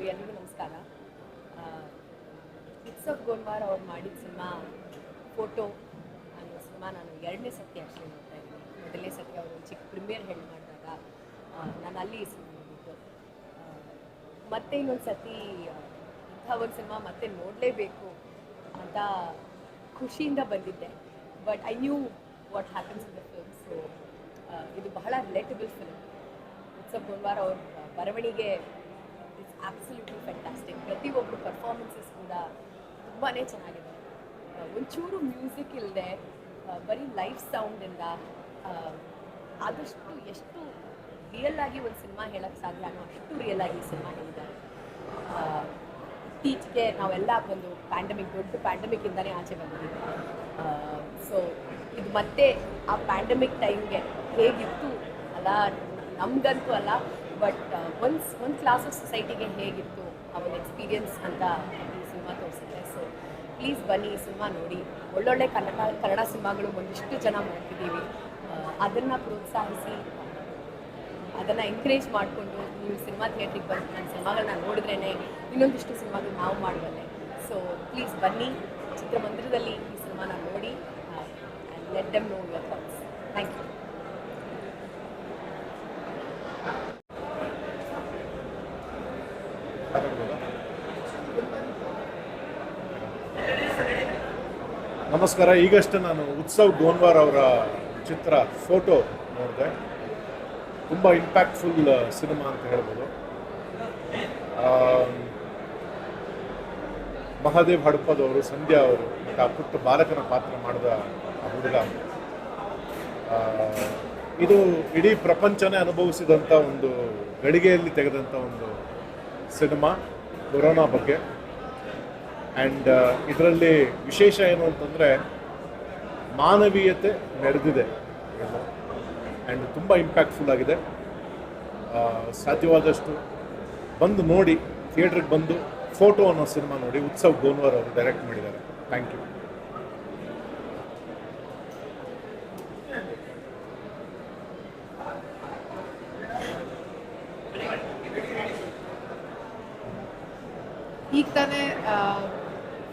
ಎಲ್ಲರಿಗೂ ನಮಸ್ಕಾರ. ಉತ್ಸವ್ ಗೋನ್ವಾರ್ ಅವ್ರು ಮಾಡಿದ ಸಿನಿಮಾ ಫೋಟೋ ಅನ್ನೋ ಸಿನಿಮಾ ನಾನು 2ನೇ ಸತಿ ಆ್ಯಕ್ಚುಲಿ ನೋಡ್ತಾ ಇದ್ದೀನಿ. ಮೊದಲನೇ ಸತಿ ಅವರು ಚಿಕ್ಕ ಪ್ರೀಮಿಯರ್ ಹೇಳಿ ಮಾಡಿದಾಗ ನಾನು ಅಲ್ಲಿ ಈ ಸಿನಿಮಾ ನೋಡಿದ್ದು. ಮತ್ತೆ ಇನ್ನೊಂದು ಸತಿ ಇಂಥ ಒಂದು ಸಿನಿಮಾ ಮತ್ತೆ ನೋಡಲೇಬೇಕು ಅಂತ ಖುಷಿಯಿಂದ ಬಂದಿದ್ದೆ. But I knew what happens in the film. So ಇದು ಬಹಳ ರಿಲೇಟಬಲ್ ಫಿಲ್ಮ್. ಉತ್ಸವ್ ಗೋನ್ವಾರ್ ಅವ್ರ ಬರವಣಿಗೆ ಇಟ್ಸ್ ಆಬ್ಸಲ್ಯೂಟ್ಲಿ ಫ್ಯಾಂಟಾಸ್ಟಿಕ್. ಪ್ರತಿಯೊಬ್ಬರು ಪರ್ಫಾರ್ಮೆನ್ಸಸ್ ಕೂಡ ತುಂಬಾ ಚೆನ್ನಾಗಿದೆ. ಒಂಚೂರು ಮ್ಯೂಸಿಕ್ ಇಲ್ಲದೆ ಬರೀ ಲೈವ್ ಸೌಂಡಿಂದ ಆದಷ್ಟು ಎಷ್ಟು ರಿಯಲ್ ಆಗಿ ಒಂದು ಸಿನಿಮಾ ಹೇಳೋಕ್ಕೆ ಸಾಧ್ಯ ಅನ್ನೋ ಅಷ್ಟು ರಿಯಲ್ ಆಗಿ ಈ ಸಿನಿಮಾ ಹೇಳಿದ್ದಾರೆ. ಇತ್ತೀಚೆಗೆ ನಾವೆಲ್ಲ ಒಂದು ದೊಡ್ಡ ಪ್ಯಾಂಡಮಿಕ್ಕಿಂದನೇ ಆಚೆ ಬಂದಿದ್ದೀವಿ. ಸೊ ಇದು ಮತ್ತೆ ಆ ಪ್ಯಾಂಡಮಿಕ್ ಟೈಮ್ಗೆ ಹೇಗಿತ್ತು ಅಲ್ಲ, ನಮಗಂತೂ ಅಲ್ಲ, ಬಟ್ ಒಂದು ಕ್ಲಾಸ್ ಆಫ್ ಸೊಸೈಟಿಗೆ ಹೇಗಿತ್ತು ಆ ಒಂದು ಎಕ್ಸ್ಪೀರಿಯನ್ಸ್ ಅಂತ ಈ ಸಿನಿಮಾ ತೋರಿಸುತ್ತೆ. ಸೊ ಪ್ಲೀಸ್ ಬನ್ನಿ, ಈ ಸಿನಿಮಾ ನೋಡಿ. ಒಳ್ಳೊಳ್ಳೆ ಕನ್ನಡ ಸಿನಿಮಾಗಳು ಒಂದಿಷ್ಟು ಜನ ಮಾಡ್ತಿದ್ದೀವಿ. ಅದನ್ನು ಪ್ರೋತ್ಸಾಹಿಸಿ, ಅದನ್ನು ಎಂಕರೇಜ್ ಮಾಡಿಕೊಂಡು ನೀವು ಸಿನಿಮಾ ಥಿಯೇಟ್ರಿಗೆ ಬಂದು ನನ್ನ ಸಿನಿಮಾಗಳನ್ನ ನೋಡಿದ್ರೇ ಇನ್ನೊಂದಿಷ್ಟು ಸಿನಿಮಾಗಳು ನಾವು ಮಾಡುವಲ್ಲೇ. ಸೊ ಪ್ಲೀಸ್ ಬನ್ನಿ, ಚಿತ್ರಮಂದಿರದಲ್ಲಿ ಈ ಸಿನಿಮಾನ ನೋಡಿ and let them know your thoughts. Thank you. ನಮಸ್ಕಾರ. ಈಗಷ್ಟೇ ನಾನು ಉತ್ಸವ್ ಗೋನ್ವಾರ್ ಅವರ ಚಿತ್ರ ಫೋಟೋ ನೋಡಿದೆ. ತುಂಬ ಇಂಪ್ಯಾಕ್ಟ್ಫುಲ್ ಸಿನಿಮಾ ಅಂತ ಹೇಳ್ಬೋದು. ಮಹಾದೇವ್ ಹಡಪದವರು, ಸಂಧ್ಯಾ ಅವರು ಮತ್ತು ಆ ಪುಟ್ಟ ಬಾಲಕನ ಪಾತ್ರ ಮಾಡಿದ ಆ ಹುಡುಗ, ಇದು ಇಡೀ ಪ್ರಪಂಚನೇ ಅನುಭವಿಸಿದಂಥ ಒಂದು ಗಳಿಗೆಯಲ್ಲಿ ತೆಗೆದಂಥ ಒಂದು ಸಿನಿಮಾ ಕೊರೋನಾ ಬಗ್ಗೆ. ಆ್ಯಂಡ್ ಇದರಲ್ಲಿ ವಿಶೇಷ ಏನು ಅಂತಂದರೆ ಮಾನವೀಯತೆ ಮೆರೆದಿದೆ ಆ್ಯಂಡ್ ತುಂಬ ಇಂಪ್ಯಾಕ್ಟ್ಫುಲ್ ಆಗಿದೆ. ಸಾಧ್ಯವಾದಷ್ಟು ಬಂದು ನೋಡಿ, ಥಿಯೇಟ್ರಿಗೆ ಬಂದು ಫೋಟೋ ಅನ್ನೋ ಸಿನಿಮಾ ನೋಡಿ. ಉತ್ಸವ್ ಗೋನ್ವಾರ್ ಅವರು ಡೈರೆಕ್ಟ್ ಮಾಡಿದ್ದಾರೆ. Thank you. ಈಗ ತಾನೇ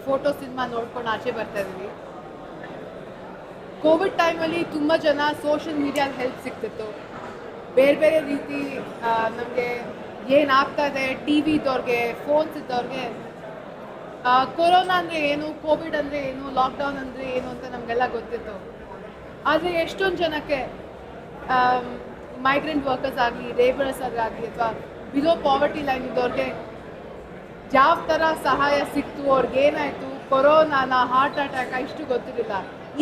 ಫೋಟೋ ಸಿನಿಮಾ ನೋಡ್ಕೊಂಡು ಆಚೆ ಬರ್ತಾ ಇದ್ದೀವಿ. ಕೋವಿಡ್ ಟೈಮಲ್ಲಿ ತುಂಬ ಜನ ಸೋಷಿಯಲ್ ಮೀಡಿಯಾದ ಹೆಲ್ಪ್ ಸಿಗ್ತಿತ್ತು. ಬೇರೆ ಬೇರೆ ರೀತಿ ನಮಗೆ ಏನಾಗ್ತಾ ಇದೆ, ಟಿ ವಿ ಇದ್ದವ್ರಿಗೆ, ಫೋನ್ಸ್ ಇದ್ದವ್ರಿಗೆ ಕೊರೋನಾ ಅಂದರೆ ಏನು, ಕೋವಿಡ್ ಅಂದರೆ ಏನು, ಲಾಕ್ಡೌನ್ ಅಂದರೆ ಏನು ಅಂತ ನಮಗೆಲ್ಲ ಗೊತ್ತಿತ್ತು. ಆದರೆ ಎಷ್ಟೊಂದು ಜನಕ್ಕೆ ಮೈಗ್ರೆಂಟ್ ವರ್ಕರ್ಸ್ ಆಗಲಿ, ಲೇಬರರ್ಸ್ ಆಗಲಿ ಅಥವಾ ಬಿಲೋ ಪಾವರ್ಟಿ ಲೈನ್ ಇದ್ದವ್ರಿಗೆ ಯಾವ ಥರ ಸಹಾಯ ಸಿಕ್ತು, ಅವ್ರಿಗೆ ಏನಾಯಿತು, ಕೊರೋನಾನ, ಹಾರ್ಟ್ ಅಟ್ಯಾಕ್ ಇಷ್ಟು ಗೊತ್ತಿರಲಿಲ್ಲ.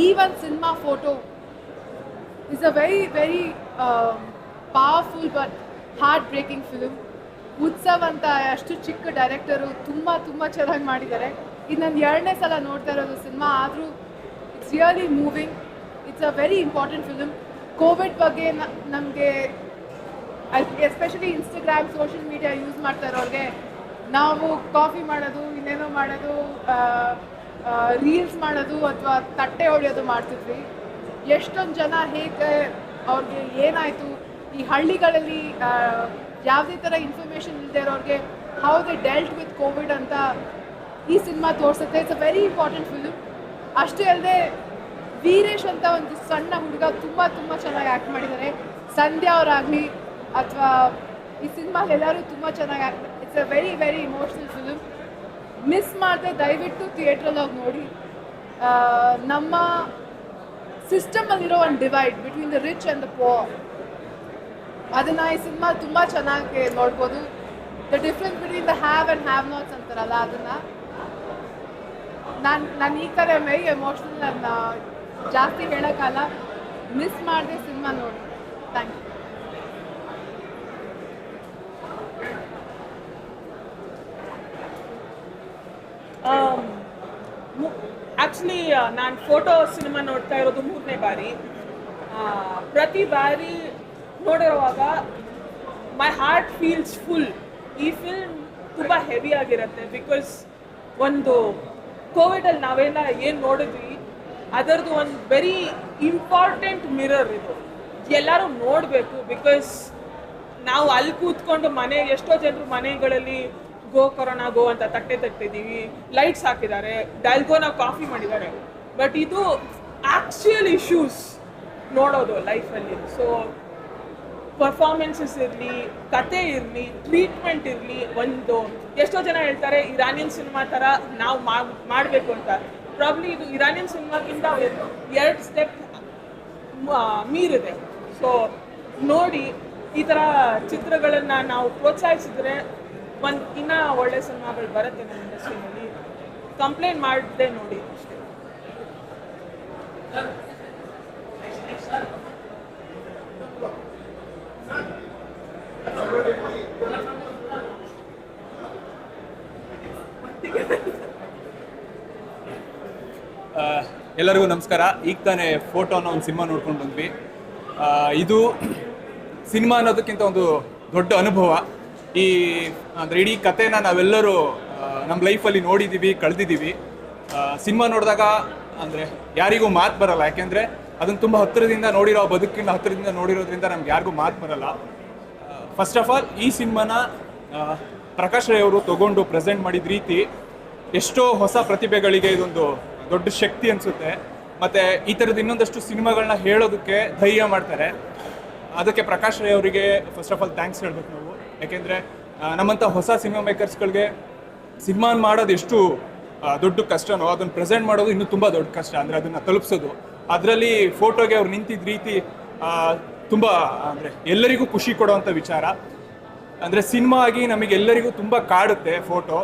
ಈ ಒಂದು cinema photo is a very very powerful but heart breaking film. Utsav ಅಂತ ಅಷ್ಟು ಚಿಕ್ಕ ಡೈರೆಕ್ಟರು ತುಂಬ ಚೆನ್ನಾಗಿ ಮಾಡಿದ್ದಾರೆ. ಇದು ನಾನು 2ನೇ ಸಲ ನೋಡ್ತಾ ಇರೋದು ಸಿನಿಮಾ, ಆದರೂ it's really moving. It's a very important film. Covid ಬಗ್ಗೆ ನಮಗೆ especially Instagram, social media use ಮಾಡ್ತಾ ಇರೋರಿಗೆ ನಾವು ಕಾಫಿ ಮಾಡೋದು, ಇನ್ನೇನೋ ಮಾಡೋದು, ರೀಲ್ಸ್ ಮಾಡೋದು ಅಥವಾ ತಟ್ಟೆ ಹೊಡೆಯೋದು ಮಾಡ್ತಿದ್ವಿ. ಎಷ್ಟೊಂದು ಜನ ಹೇಗೆ ಅವ್ರಿಗೆ ಏನಾಯಿತು, ಈ ಹಳ್ಳಿಗಳಲ್ಲಿ ಯಾವುದೇ ಥರ ಇನ್ಫಾರ್ಮೇಷನ್ ಇಲ್ಲದೆ ಇರೋರಿಗೆ how they delt with Covid ಅಂತ ಈ ಸಿನಿಮಾ ತೋರಿಸುತ್ತೆ. It's a very important film. ಅಷ್ಟೇ ಅಲ್ಲದೆ ವೀರೇಶ್ ಅಂತ ಒಂದು ಸಣ್ಣ ಹುಡುಗ ತುಂಬ ಚೆನ್ನಾಗಿ ಆ್ಯಕ್ಟ್ ಮಾಡಿದ್ದಾರೆ. ಸಂಧ್ಯಾ ಅವರಾಗಲಿ ಅಥವಾ ಈ ಸಿನಿಮಾಲಿ ಎಲ್ಲರೂ ತುಂಬ ಚೆನ್ನಾಗಿ act. It's a very very emotional film. Miss ಮಾಡದೆ ದಯವಿಟ್ಟು ಥಿಯೇಟ್ರಲ್ಲಿ ಹೋಗಿ ನೋಡಿ. ನಮ್ಮ ಸಿಸ್ಟಮಲ್ಲಿರೋ ಒಂದು divide between the rich and the poor, ಅದನ್ನು ಈ ಸಿನಿಮಾ ತುಂಬ ಚೆನ್ನಾಗಿ ನೋಡ್ಬೋದು. The difference between the have and have nots ಅಂತಾರಲ್ಲ, ಅದನ್ನು ನಾನು ಈ ಥರ ವೆರಿ ಎಮೋಷ್ನಲ್, ನನ್ನ ಜಾಸ್ತಿ ಹೇಳೋಕ್ಕಲ್ಲ. ಮಿಸ್ ಮಾಡದೆ ಸಿನಿಮಾ ನೋಡಿ. Thank you. ಆ್ಯಕ್ಚುಲಿ ನಾನು ಫೋಟೋ ಸಿನಿಮಾ ನೋಡ್ತಾ ಇರೋದು 3ನೇ ಬಾರಿ. ಪ್ರತಿ ಬಾರಿ ನೋಡಿರುವಾಗ ಮೈ ಹಾರ್ಟ್ ಫೀಲ್ಸ್ ಫುಲ್. ಈ ಫಿಲ್ಮ್ ತುಂಬ ಹೆವಿ ಆಗಿರುತ್ತೆ. ಬಿಕಾಸ್ ಒಂದು ಕೋವಿಡಲ್ಲಿ ನಾವೆಲ್ಲ ಏನು ನೋಡಿದ್ವಿ ಅದರದ್ದು ಒಂದು ವೆರಿ ಇಂಪಾರ್ಟೆಂಟ್ ಮಿರರ್ ಇದು. ಎಲ್ಲರೂ ನೋಡಬೇಕು. ಬಿಕಾಸ್ ನಾವು ಅಲ್ಲಿ ಕೂತ್ಕೊಂಡು ಎಷ್ಟೋ ಜನರು ಮನೆಗಳಲ್ಲಿ ಗೋ ಕೊರೋನಾ ಗೋ ಅಂತ ತಟ್ಟೆ ತಟ್ಟಿದ್ದೀವಿ, ಲೈಟ್ಸ್ ಹಾಕಿದ್ದಾರೆ, ಡಾಲ್ಗೋನ ಕಾಫಿ ಮಾಡಿದ್ದಾರೆ. ಬಟ್ ಇದು ಆ್ಯಕ್ಚುಯಲ್ ಇಶ್ಯೂಸ್ ನೋಡೋದು ಲೈಫಲ್ಲಿ. ಸೊ ಪರ್ಫಾರ್ಮೆನ್ಸಸ್ ಇರಲಿ, ಕತೆ ಇರಲಿ, ಟ್ರೀಟ್ಮೆಂಟ್ ಇರಲಿ, ಒಂದು ಎಷ್ಟೋ ಜನ ಹೇಳ್ತಾರೆ ಇರಾನಿಯನ್ ಸಿನಿಮಾ ಥರ ನಾವು ಮಾಡಬೇಕು ಅಂತ. ಪ್ರಾಬ್ಲಿ ಇದು ಇರಾನಿಯನ್ ಸಿನಿಮಾಗಿಂತ 2 ಸ್ಟೆಪ್ ಮೀರಿದೆ. ಸೊ ನೋಡಿ, ಈ ಥರ ಚಿತ್ರಗಳನ್ನು ನಾವು ಪ್ರೋತ್ಸಾಹಿಸಿದ್ರೆ ಇನ್ನೂ ಒಳ್ಳೆ ಸಿನಿಮಾಗಳು ಬರುತ್ತೆ ನಮ್ಮ ಇಂಡಸ್ಟ್ರಿನಲ್ಲಿ. ಕಂಪ್ಲೇಂಟ್ ಮಾಡದೆ ನೋಡಿ ಅಷ್ಟೇ. ಎಲ್ಲರಿಗೂ ನಮಸ್ಕಾರ. ಈಗ ತಾನೇ ಫೋಟೋ ಅನ್ನೋ ಒಂದು ಸಿನಿಮಾ ನೋಡ್ಕೊಂಡು ಬಂದ್ವಿ. ಇದು ಸಿನಿಮಾ ಅನ್ನೋದಕ್ಕಿಂತ ಒಂದು ದೊಡ್ಡ ಅನುಭವ. ಅಂದರೆ ಇಡೀ ಕಥೆನ ನಾವೆಲ್ಲರೂ ನಮ್ಮ ಲೈಫಲ್ಲಿ ನೋಡಿದ್ದೀವಿ, ಕಳೆದಿದ್ದೀವಿ. ಸಿನಿಮಾ ನೋಡಿದಾಗ ಅಂದರೆ ಯಾರಿಗೂ ಮಾತು ಬರಲ್ಲ, ಯಾಕೆಂದರೆ ಅದನ್ನು ತುಂಬ ಹತ್ತಿರದಿಂದ ನೋಡಿರೋ, ಬದುಕಿನ ಹತ್ತಿರದಿಂದ ನೋಡಿರೋದ್ರಿಂದ ನಮ್ಗೆ ಯಾರಿಗೂ ಮಾತು ಬರಲ್ಲ. ಫಸ್ಟ್ ಆಫ್ ಆಲ್ ಈ ಸಿನಿಮಾನ ಪ್ರಕಾಶ್ ರೈ ಅವರು ತೊಗೊಂಡು ಪ್ರೆಸೆಂಟ್ ಮಾಡಿದ ರೀತಿ ಎಷ್ಟೋ ಹೊಸ ಪ್ರತಿಭೆಗಳಿಗೆ ಇದೊಂದು ದೊಡ್ಡ ಶಕ್ತಿ ಅನಿಸುತ್ತೆ. ಮತ್ತು ಈ ಥರದ್ದು ಇನ್ನೊಂದಷ್ಟು ಸಿನಿಮಾಗಳನ್ನ ಹೇಳೋದಕ್ಕೆ ಧೈರ್ಯ ಮಾಡ್ತಾರೆ. ಅದಕ್ಕೆ ಪ್ರಕಾಶ್ ರೈ ಅವರಿಗೆ ಫಸ್ಟ್ ಆಫ್ ಆಲ್ ಥ್ಯಾಂಕ್ಸ್ ಹೇಳ್ಬೇಕು ನಾವು. ಯಾಕೆಂದರೆ ನಮ್ಮಂಥ ಹೊಸ ಸಿನಿಮಾ ಮೇಕರ್ಸ್ಗಳಿಗೆ ಸಿನಿಮಾ ಮಾಡೋದು ಎಷ್ಟು ದೊಡ್ಡ ಕಷ್ಟನೋ ಅದನ್ನು ಪ್ರೆಸೆಂಟ್ ಮಾಡೋದು ಇನ್ನೂ ತುಂಬ ದೊಡ್ಡ ಕಷ್ಟ. ಅಂದರೆ ಅದನ್ನು ತಲುಪಿಸೋದು, ಅದರಲ್ಲಿ ಫೋಟೋಗೆ ಅವ್ರು ನಿಂತಿದ್ದ ರೀತಿ ತುಂಬ ಅಂದರೆ ಎಲ್ಲರಿಗೂ ಖುಷಿ ಕೊಡುವಂಥ ವಿಚಾರ. ಅಂದರೆ ಸಿನಿಮಾ ಆಗಿ ನಮಗೆಲ್ಲರಿಗೂ ತುಂಬ ಕಾಡುತ್ತೆ ಫೋಟೋ.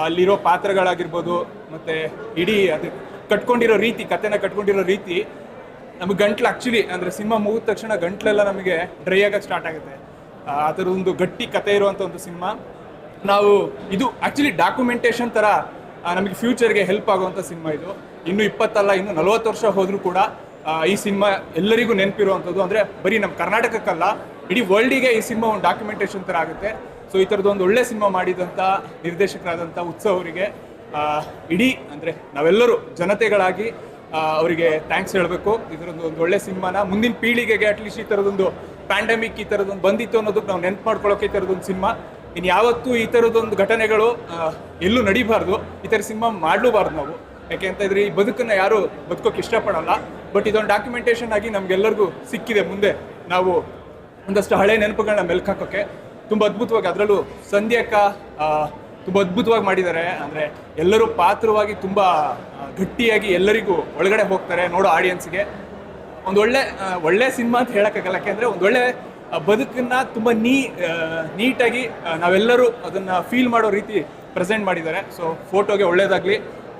ಅಲ್ಲಿರೋ ಪಾತ್ರಗಳಾಗಿರ್ಬೋದು, ಮತ್ತು ಇಡೀ ಅದು ಕಟ್ಕೊಂಡಿರೋ ರೀತಿ, ಕಥೆನ ಕಟ್ಕೊಂಡಿರೋ ರೀತಿ ನಮಗೆ ಗಂಟ್ಲು ಆ್ಯಕ್ಚುಲಿ ಅಂದರೆ ಸಿನಿಮಾ ಮುಗಿದ ತಕ್ಷಣ ಗಂಟ್ಲೆಲ್ಲ ನಮಗೆ ಡ್ರೈ ಆಗೋಕ್ಕೆ ಸ್ಟಾರ್ಟ್ ಆಗುತ್ತೆ. ಆ ಥರದೊಂದು ಗಟ್ಟಿ ಕತೆ ಇರುವಂಥ ಒಂದು ಸಿನಿಮಾ. ನಾವು ಇದು ಆ್ಯಕ್ಚುಲಿ ಡಾಕ್ಯುಮೆಂಟೇಷನ್ ಥರ ನಮಗೆ ಫ್ಯೂಚರ್ಗೆ ಹೆಲ್ಪ್ ಆಗುವಂಥ ಸಿನಿಮಾ ಇದು. ಇನ್ನೂ 20 ಅಲ್ಲ, ಇನ್ನೂ 40 ವರ್ಷ ಹೋದರೂ ಕೂಡ ಈ ಸಿನಿಮಾ ಎಲ್ಲರಿಗೂ ನೆನಪಿರುವಂಥದ್ದು. ಅಂದರೆ ಬರೀ ನಮ್ಮ ಕರ್ನಾಟಕಕ್ಕಲ್ಲ, ಇಡೀ ವರ್ಲ್ಡಿಗೆ ಈ ಸಿನಿಮಾ ಒಂದು ಡಾಕ್ಯುಮೆಂಟೇಷನ್ ಥರ ಆಗುತ್ತೆ. ಸೊ ಈ ಥರದ್ದೊಂದು ಒಳ್ಳೆ ಸಿನಿಮಾ ಮಾಡಿದಂಥ ನಿರ್ದೇಶಕರಾದಂಥ ಉತ್ಸವ್ ಅವರಿಗೆ ಇಡೀ ಅಂದರೆ ನಾವೆಲ್ಲರೂ ಜನತೆಗಳಾಗಿ ಅವರಿಗೆ ಥ್ಯಾಂಕ್ಸ್ ಹೇಳಬೇಕು. ಇದರದ್ದು ಒಂದು ಒಳ್ಳೆ ಸಿನಿಮಾನ ಮುಂದಿನ ಪೀಳಿಗೆಗೆ ಅಟ್ಲೀಸ್ಟ್ ಈ ಥರದೊಂದು ಪ್ಯಾಂಡಮಿಕ್ ಈ ಥರದೊಂದು ಬಂದಿತ್ತು ಅನ್ನೋದಕ್ಕೆ ನಾವು ನೆನ್ಪು ಮಾಡ್ಕೊಳ್ಳೋಕೆ ಈ ಥರದೊಂದು ಸಿನಿಮಾ. ಇನ್ನು ಯಾವತ್ತೂ ಈ ಥರದೊಂದು ಘಟನೆಗಳು ಎಲ್ಲೂ ನಡೀಬಾರ್ದು, ಈ ಥರ ಸಿನಿಮಾ ಮಾಡಲೂಬಾರ್ದು ನಾವು. ಯಾಕೆ ಅಂತ ಇದ್ರೆ ಈ ಬದುಕನ್ನು ಯಾರು ಬದುಕೋಕೆ ಇಷ್ಟಪಡಲ್ಲ. ಬಟ್ ಇದೊಂದು ಡಾಕ್ಯುಮೆಂಟೇಷನ್ ಆಗಿ ನಮಗೆಲ್ಲರಿಗೂ ಸಿಕ್ಕಿದೆ. ಮುಂದೆ ನಾವು ಒಂದಷ್ಟು ಹಳೆ ನೆನಪುಗಳನ್ನ ಮೆಲ್ಕು ಹಾಕೋಕ್ಕೆ ತುಂಬ ಅದ್ಭುತವಾಗಿ, ಅದರಲ್ಲೂ ಸಂಧ್ಯಕ್ಕ ತುಂಬ ಅದ್ಭುತವಾಗಿ ಮಾಡಿದ್ದಾರೆ. ಅಂದರೆ ಎಲ್ಲರೂ ಪಾತ್ರವಾಗಿ ತುಂಬ ಗಟ್ಟಿಯಾಗಿ ಎಲ್ಲರಿಗೂ ಒಳಗಡೆ ಹೋಗ್ತಾರೆ ನೋಡೋ ಆಡಿಯನ್ಸ್ಗೆ. ಒಂದು ಒಳ್ಳೆ ಸಿನಿಮಾ ಅಂತ ಹೇಳೋಕ್ಕಾಗಲ್ಲ, ಯಾಕೆಂದರೆ ಒಂದು ಒಳ್ಳೆ ಬದುಕನ್ನು ತುಂಬ ನೀಟಾಗಿ ನಾವೆಲ್ಲರೂ ಅದನ್ನು ಫೀಲ್ ಮಾಡೋ ರೀತಿ ಪ್ರೆಸೆಂಟ್ ಮಾಡಿದ್ದಾರೆ. ಸೊ ಫೋಟೋಗೆ ಒಳ್ಳೇದಾಗಲಿ,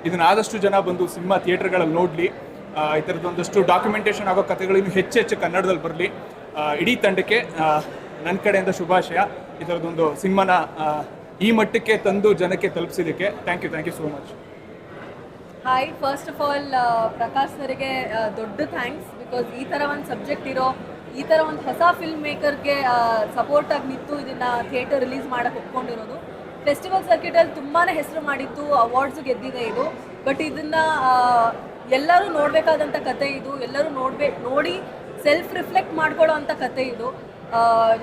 ಇದನ್ನು ಆದಷ್ಟು ಜನ ಬಂದು ಸಿನಿಮಾ ಥಿಯೇಟರ್ಗಳಲ್ಲಿ ನೋಡಲಿ. ಈ ಥರದ್ದೊಂದಷ್ಟು ಡಾಕ್ಯುಮೆಂಟೇಷನ್ ಆಗೋ ಕಥೆಗಳು ಇನ್ನೂ ಹೆಚ್ಚು ಕನ್ನಡದಲ್ಲಿ ಬರಲಿ. ಇಡೀ ತಂಡಕ್ಕೆ ನನ್ನ ಕಡೆಯಿಂದ ಶುಭಾಶಯ. ಈ ಥರದ್ದೊಂದು ಸಿನಿಮಾನ ಈ ಮಟ್ಟಕ್ಕೆ ತಂದು ಜನಕ್ಕೆ ತಲುಪಿಸಿದ್ದಕ್ಕೆ thank you so much. Hi, first of all Prakash ಸರಿಗೆ ದೊಡ್ಡ ಥ್ಯಾಂಕ್ಸ್. ಬಿಕಾಸ್ ಈ ಥರ ಒಂದು ಸಬ್ಜೆಕ್ಟ್ ಇರೋ, ಈ ಥರ ಒಂದು ಹೊಸ ಫಿಲ್ಮ್ ಮೇಕರ್ಗೆ ಸಪೋರ್ಟಾಗಿ ನಿಂತು ಇದನ್ನು ಥಿಯೇಟರ್ ರಿಲೀಸ್ ಮಾಡೋಕ್ಕೆ ಒಪ್ಕೊಂಡಿರೋದು. ಫೆಸ್ಟಿವಲ್ ಸರ್ಕಿಟಲ್ಲಿ ತುಂಬಾ ಹೆಸರು ಮಾಡಿತ್ತು, ಅವಾರ್ಡ್ಸು ಗೆದ್ದಿದೆ ಇದು. ಬಟ್ ಇದನ್ನು ಎಲ್ಲರೂ ನೋಡಬೇಕಾದಂಥ ಕತೆ ಇದು. ಎಲ್ಲರೂ ನೋಡಿ ಸೆಲ್ಫ್ ರಿಫ್ಲೆಕ್ಟ್ ಮಾಡ್ಕೊಳ್ಳೋ ಅಂಥ ಕತೆ ಇದು.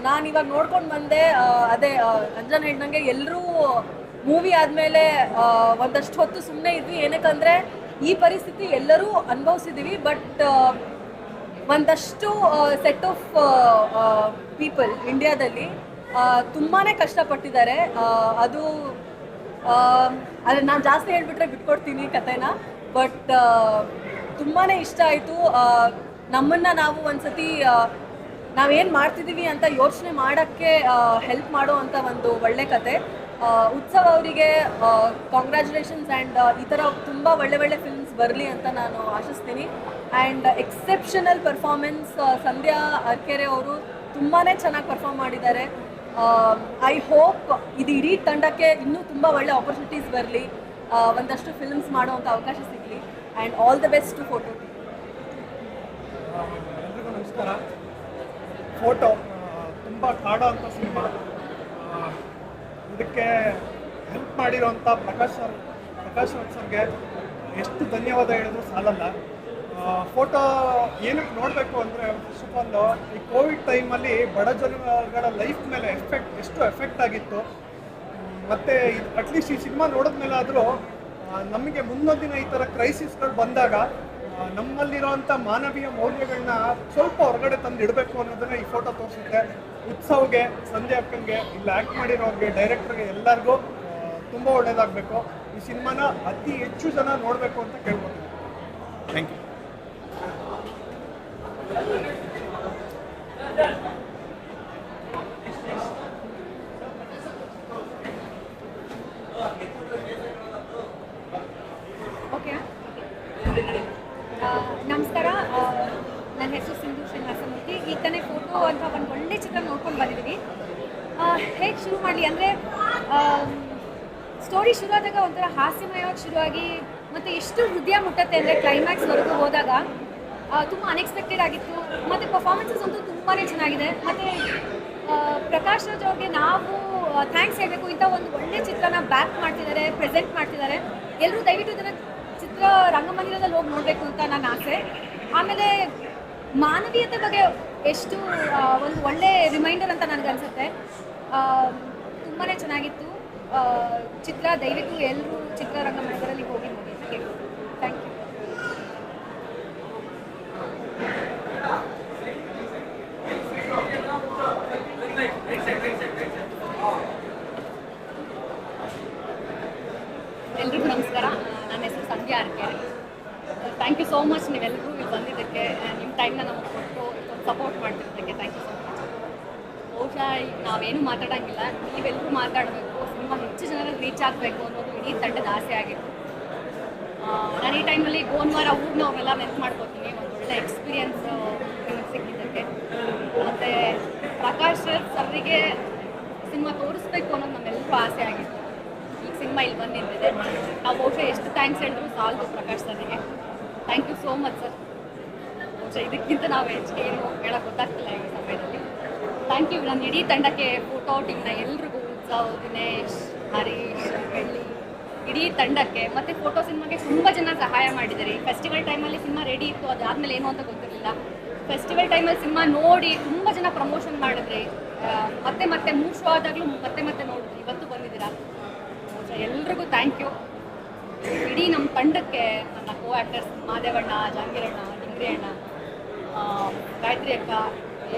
ನಾನು ಇವಾಗ ನೋಡ್ಕೊಂಡು ಬಂದೆ, ಅದೇ ಅಂಜನ್ ಹೇಳ್ದಂಗೆ ಎಲ್ಲರೂ ಮೂವಿ ಆದಮೇಲೆ ಒಂದಷ್ಟು ಹೊತ್ತು ಸುಮ್ಮನೆ ಇದ್ವಿ. ಏನಕ್ಕಂದರೆ ಈ ಪರಿಸ್ಥಿತಿ ಎಲ್ಲರೂ ಅನುಭವಿಸಿದ್ದೀವಿ. ಬಟ್ ಒಂದಷ್ಟು ಸೆಟ್ ಆಫ್ ಪೀಪಲ್ ಇಂಡಿಯಾದಲ್ಲಿ ತುಂಬಾ ಕಷ್ಟಪಟ್ಟಿದ್ದಾರೆ. ಅದು ನಾನು ಜಾಸ್ತಿ ಹೇಳ್ಬಿಟ್ರೆ ಬಿಟ್ಕೊಡ್ತೀನಿ ಕತೆನ. ಬಟ್ ತುಂಬಾ ಇಷ್ಟ ಆಯಿತು. ನಮ್ಮನ್ನು ನಾವು ಒಂದ್ಸತಿ ನಾವೇನು ಮಾಡ್ತಿದ್ದೀವಿ ಅಂತ ಯೋಚನೆ ಮಾಡೋಕ್ಕೆ ಹೆಲ್ಪ್ ಮಾಡೋ ಅಂಥ ಒಂದು ಒಳ್ಳೆ ಕತೆ. ಉತ್ಸವ್ ಅವರಿಗೆ ಕಾಂಗ್ರ್ಯಾಚುಲೇಷನ್ಸ್. ಆ್ಯಂಡ್ ಈ ಥರ ತುಂಬ ಒಳ್ಳೆ ಫಿಲ್ಮ್ಸ್ ಬರಲಿ ಅಂತ ನಾನು ಆಶಿಸ್ತೀನಿ. ಆ್ಯಂಡ್ ಎಕ್ಸೆಪ್ಷನಲ್ ಪರ್ಫಾರ್ಮೆನ್ಸ್ ಸಂಧ್ಯಾ ಅರ್ಕೆರೆ ಅವರು ತುಂಬಾ ಚೆನ್ನಾಗಿ ಪರ್ಫಾರ್ಮ್ ಮಾಡಿದ್ದಾರೆ. ಐ ಹೋಪ್ ಇದು ಇಡೀ ತಂಡಕ್ಕೆ ಇನ್ನೂ ತುಂಬ ಒಳ್ಳೆ ಆಪರ್ಚುನಿಟೀಸ್ ಬರಲಿ, ಒಂದಷ್ಟು ಫಿಲ್ಮ್ಸ್ ಮಾಡೋವಂಥ ಅವಕಾಶ ಸಿಗಲಿ. And all the best to photo. ಎಲ್ರಿಗೂ ನಮಸ್ಕಾರ. ಫೋಟೋ ತುಂಬ ಕಾಡೋ ಅಂಥ ಸಿನಿಮಾ. ಇದಕ್ಕೆ ಹೆಲ್ಪ್ ಮಾಡಿರೋಂಥ ಪ್ರಕಾಶ್ ಸರ್ಗೆ ಎಷ್ಟು ಧನ್ಯವಾದ ಹೇಳಿದ್ರು ಸಾಲಲ್ಲ. ಫೋಟೋ ಏನಕ್ಕೆ ನೋಡಬೇಕು ಅಂದರೆ, ಫಸ್ಟ್ ಆಫ್ ಆಲ್ ಈ ಕೋವಿಡ್ ಟೈಮಲ್ಲಿ ಬಡ ಜನಗಳ ಲೈಫ್ ಮೇಲೆ ಎಷ್ಟು ಎಫೆಕ್ಟ್ ಆಗಿತ್ತು. ಮತ್ತು ಅಟ್ಲೀಸ್ಟ್ ಈ ಸಿನಿಮಾ ನೋಡಿದ್ಮೇಲೆ ಆದರೂ ನಮಗೆ ಮುಂದೊಂದಿನ ಈ ಥರ ಕ್ರೈಸಿಸ್ಗಳು ಬಂದಾಗ ನಮ್ಮಲ್ಲಿರೋಂಥ ಮಾನವೀಯ ಮೌಲ್ಯಗಳನ್ನ ಸ್ವಲ್ಪ ಹೊರಗಡೆ ತಂದು ಇಡಬೇಕು ಅನ್ನೋದನ್ನ ಈ ಫೋಟೋ ತೋರಿಸುತ್ತೆ. ಉತ್ಸವ್ಗೆ, ಸಂಧ್ಯಾ ಅಕ್ಕಂಗೆ, ಇಲ್ಲಿ ಆ್ಯಕ್ಟ್ ಮಾಡಿರೋರಿಗೆ, ಡೈರೆಕ್ಟರ್ಗೆ ಎಲ್ಲರಿಗೂ ತುಂಬ ಒಳ್ಳೇದಾಗಬೇಕು. ಈ ಸಿನಿಮಾನ ಅತಿ ಹೆಚ್ಚು ಜನ ನೋಡಬೇಕು ಅಂತ ಕೇಳ್ಕೊತೀನಿ. Thank you. ಓಕೆ, ನಮಸ್ಕಾರ. ನನ್ನ ಹೆಸರು ಸಿಂಧು ಶ್ರೀನಿವಾಸಮೂರ್ತಿ. ಈಗ ತಾನೇ ಫೋಟೋ ಅಂತ ಒಂದು ಒಳ್ಳೆ ಚಿತ್ರ ನೋಡ್ಕೊಂಡು ಬಂದಿದ್ದೀವಿ. ಹೇಗೆ ಶುರು ಮಾಡಲಿ ಅಂದರೆ, ಸ್ಟೋರಿ ಶುರು ಆದಾಗ ಒಂಥರ ಹಾಸ್ಯಮಯವಾಗಿ ಶುರುವಾಗಿ ಮತ್ತು ಎಷ್ಟು ಹೃದಯ ಮುಟ್ಟತ್ತೆ ಅಂದರೆ ಕ್ಲೈಮ್ಯಾಕ್ಸ್ವರೆಗೂ ಹೋದಾಗ ತುಂಬ ಅನ್ಎಕ್ಸ್ಪೆಕ್ಟೆಡ್ ಆಗಿತ್ತು. ಮತ್ತು ಪರ್ಫಾರ್ಮೆನ್ಸಸ್ ಅಂತೂ ತುಂಬಾ ಚೆನ್ನಾಗಿದೆ. ಮತ್ತು ಪ್ರಕಾಶ್ ರಾಜ್ ಅವ್ರಿಗೆ ನಾವು ಥ್ಯಾಂಕ್ಸ್ ಹೇಳಬೇಕು. ಇಂಥ ಒಂದು ಒಳ್ಳೆ ಚಿತ್ರನ ಬ್ಯಾಕ್ ಮಾಡ್ತಿದ್ದಾರೆ, ಪ್ರೆಸೆಂಟ್ ಮಾಡ್ತಿದ್ದಾರೆ. ಎಲ್ಲರೂ ದಯವಿಟ್ಟು ಇದನ್ನು ಚಿತ್ರ ರಂಗಮಂದಿರದಲ್ಲಿ ಹೋಗಿ ನೋಡಬೇಕು ಅಂತ ನನ್ನ ಆಸೆ. ಆಮೇಲೆ ಮಾನವೀಯತೆ ಬಗ್ಗೆ ಎಷ್ಟು ಒಂದು ಒಳ್ಳೆ ರಿಮೈಂಡರ್ ಅಂತ ನನಗನ್ಸುತ್ತೆ. ತುಂಬಾ ಚೆನ್ನಾಗಿತ್ತು ಚಿತ್ರ. ದಯವಿಟ್ಟು ಎಲ್ಲರೂ ಚಿತ್ರರಂಗಮಂದಿರದಲ್ಲಿ ಹೋಗಿ ನೋಡಿ ಅಂತ ಕೇಳ್ಬೋದು. Thank you. ಎಲ್ರಿಗೂ ನಮಸ್ಕಾರ. ನನ್ನ ಹೆಸರು Sandhya Arke. Thank you so much ನೀವೆಲ್ಲರೂ ಇಲ್ಲಿ ಬಂದಿದ್ದಕ್ಕೆ, ನಿಮ್ಮ ಟೈಮ್ನ ನಮಗೆ ಕೊಟ್ಟು ಸಪೋರ್ಟ್ ಮಾಡ್ತಿರೋದಕ್ಕೆ ಥ್ಯಾಂಕ್ ಯು ಸೊ ಮಚ್. ಬಹುಶಃ ಈಗ ನಾವೇನು ಮಾತಾಡೋಂಗಿಲ್ಲ, ನೀವೆಲ್ಲರೂ ಮಾತಾಡಬೇಕು, ಸಿನಿಮಾ ಹೆಚ್ಚು ಜನರಿಗೆ ರೀಚ್ ಆಗಬೇಕು ಅನ್ನೋದು ಇಡೀ ತಂಡದ ಆಸೆ ಆಗಿತ್ತು. ನಾನು ಈ ಟೈಮಲ್ಲಿ ಗೋನ್ವಾರ ಊರನ್ನ ಅವೆಲ್ಲ ನೆನ್ಪು ಮಾಡ್ಕೋತೀನಿ. ಒಂದು ಒಳ್ಳೆ ಎಕ್ಸ್ಪೀರಿಯನ್ಸ್ ಸಿಕ್ಕಿದ್ದಕ್ಕೆ. ಮತ್ತು ಪ್ರಕಾಶ್ ಸರ್ರಿಗೆ ಸಿನಿಮಾ ತೋರಿಸ್ಬೇಕು ಅನ್ನೋದು ನಮ್ಮೆಲ್ಲರೂ ಆಸೆ ಆಗಿತ್ತು. ಈಗ ಸಿನಿಮಾ ಇಲ್ಲಿ ಬಂದು ನಿಂತಿದೆ. ನಾವು ಬಹುಶಃ ಎಷ್ಟು ಥ್ಯಾಂಕ್ಸ್ ಹೇಳಿದ್ರು ಸಾಲದು ಪ್ರಕಾಶ್ ಸರ್ರಿಗೆ. Thank you so much sir. ಬಹುಶಃ ಇದಕ್ಕಿಂತ ನಾವು ಹೆಚ್ಚಿಗೆ ಏನು ಹೇಳೋಕ್ಕೆ ಗೊತ್ತಾಗ್ತಿಲ್ಲ ಈ ಸಮಯದಲ್ಲಿ. ಥ್ಯಾಂಕ್ ಯು ನನ್ನ ಇಡೀ ತಂಡಕ್ಕೆ, ಫೋಟೋ ಟೀಮ್ನ ಎಲ್ರಿಗೂ, ಉತ್ಸವ್, ದಿನೇಶ್, ಹರೀಶ್, ಬೆಳ್ಳಿ, ಇಡೀ ತಂಡಕ್ಕೆ. ಮತ್ತು ಫೋಟೋ ಸಿನಿಮಾಗೆ ತುಂಬ ಜನ ಸಹಾಯ ಮಾಡಿದ್ದಾರೆ. ಫೆಸ್ಟಿವಲ್ ಟೈಮಲ್ಲಿ ಸಿನಿಮಾ ರೆಡಿ ಇತ್ತು, ಅದಾದಮೇಲೆ ಏನು ಅಂತ ಗೊತ್ತಿರಲಿಲ್ಲ. ಫೆಸ್ಟಿವಲ್ ಟೈಮಲ್ಲಿ ಸಿನಿಮಾ ನೋಡಿ ತುಂಬ ಜನ ಪ್ರಮೋಷನ್ ಮಾಡಿದ್ರಿ. ಮತ್ತೆ 3 ಶೋ ಆದಾಗಲೂ ಮತ್ತೆ ನೋಡಿದ್ರಿ. ಇವತ್ತು ಬಂದಿದ್ದೀರಾ. ಎಲ್ರಿಗೂ ಥ್ಯಾಂಕ್ ಯು. ಇಡೀ ನಮ್ಮ ತಂಡಕ್ಕೆ, ನನ್ನ ಕೋ ಆ್ಯಕ್ಟರ್ಸ್ ಮಾದೇವಣ್ಣ, ಜಾಂಗೀರಣ್ಣ, ಡಿಂಗ್ರಿ ಅಣ್ಣ, ಗಾಯತ್ರಿ ಅಕ್ಕ,